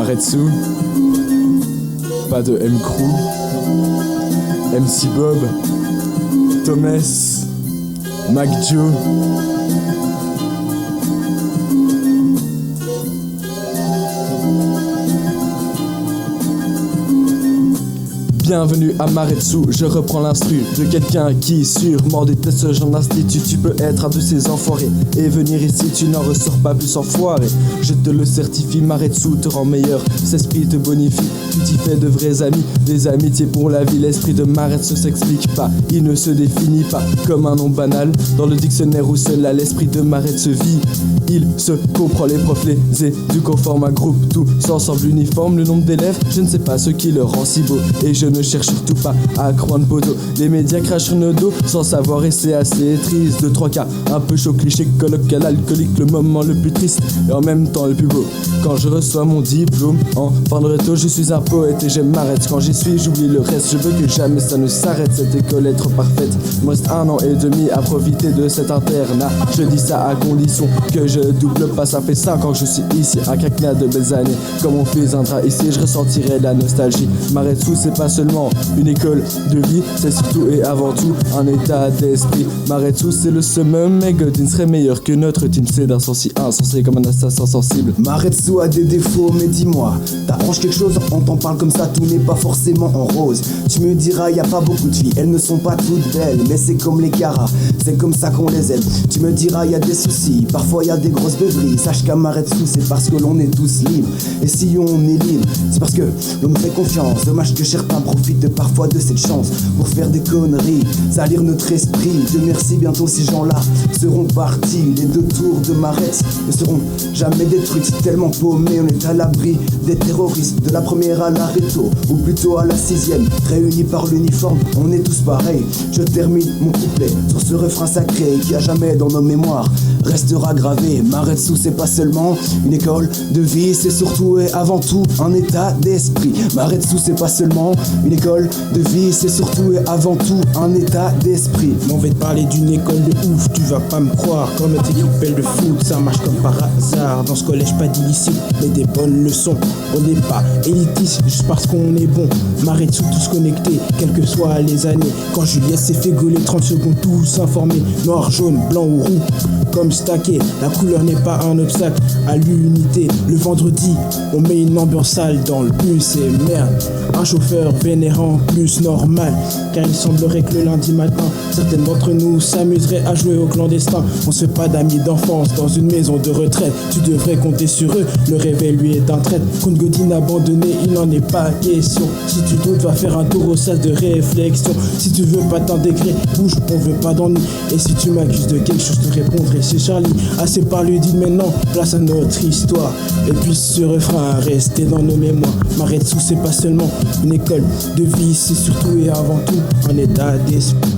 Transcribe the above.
Maretsu, pas de M-Crew, MC Bob, Thomas, Mac Joe. Bienvenue à Maretsu, je reprends l'instru de quelqu'un qui sûrement déteste ce genre d'institut. Tu peux être un de ces enfoirés et venir ici, tu n'en ressors pas plus enfoiré. Je te le certifie, Maretsu te rend meilleur, cet esprit te bonifie. Tu t'y fais de vrais amis, des amitiés pour la vie. L'esprit de Maretsu s'explique pas, il ne se définit pas comme un nom banal dans le dictionnaire où seul l'esprit de Maretsu vit. Il se comprend, les profs les éduquent, forment un groupe, tous ensemble uniforme. Le nombre d'élèves, je ne sais pas ce qui le rend si beau, et je ne cherche surtout pas à croire poteau. Les médias crachent sur nos dos sans savoir, et c'est assez triste. De 3 cas, un peu chaud, cliché, colloquial, alcoolique, le moment le plus triste et en même temps le plus beau. Quand je reçois mon diplôme en fin de réto, je suis un poète et j'aime m'arrête. Quand j'y suis, j'oublie le reste, je veux que jamais ça ne s'arrête. Cette école est trop parfaite, il me reste 1 an et demi à profiter de cet internat. Je dis ça à condition que je double pas, ça fait 5 ans que je suis ici, un quinquennat de belles années. Comme on viendra ici, je ressentirai la nostalgie. Maretsu, c'est pas seulement une école de vie, c'est surtout et avant tout un état d'esprit. Maretsu, c'est le summum, mais Godin serait meilleur que notre team. C'est d'un sens si insensé comme un assassin sensible. Maretsu a des défauts, mais dis-moi, t'approches quelque chose, on t'en parle comme ça, tout n'est pas forcément en rose. Tu me diras, y a pas beaucoup de filles, elles ne sont pas toutes belles, mais c'est comme les caras, c'est comme ça qu'on les aime. Tu me diras, y a des soucis, parfois y a des grosses beuveries. Sache qu'à Maretsu, c'est parce que l'on est tous libres. Et si on est libre, c'est parce que l'on me fait confiance. Dommage que certains profitent parfois de cette chance pour faire des conneries, salir notre esprit. Dieu merci, bientôt ces gens-là seront partis. Les 2 tours de Maretsu ne seront jamais détruites, tellement paumés, on est à l'abri des terroristes. De la première à la réto, ou plutôt à la 6ème, réunis par l'uniforme, on est tous pareils. Je termine mon couplet sur ce refrain sacré qui à jamais dans nos mémoires restera gravé. Maretsu, c'est pas seulement une école de vie, c'est surtout et avant tout un état d'esprit. Maretsu, c'est pas seulement une école de vie, c'est surtout et avant tout un état d'esprit. On va te parler d'une école de ouf, tu vas pas me croire. Quand notre équipe belle de foot, ça marche comme par hasard. Dans ce collège, pas d'illicite, mais des bonnes leçons. On n'est pas élitiste juste parce qu'on est bon. Maretsu, tous connectés, quelles que soient les années. Quand Juliette s'est fait gauler 30 secondes, tous informés. Noir, jaune, blanc ou roux, comme stacké. La couleur n'est pas un obstacle à l'unité. Le vendredi, on met une ambiance sale dans le bus et merde. Un chauffeur vénérant plus normal, car il semblerait que le lundi matin, certaines d'entre nous s'amuseraient à jouer au clandestin. On se fait pas d'amis d'enfance dans une maison de retraite. Tu devrais compter sur eux, le réveil lui est un trait. Contre Godin abandonné, il n'en est pas question. Si tu doutes, va faire un tour au sas de réflexion. Si tu veux pas t'intégrer, bouge, on veut pas d'ennui. Et si tu m'accuses de quelque chose, je te répondrai c'est Charlie. Assez parlé, dit maintenant, place à notre histoire. Et puis ce refrain resté dans nos mémoires. Maretsu, c'est pas seulement une école de vie, c'est surtout et avant tout un état d'esprit.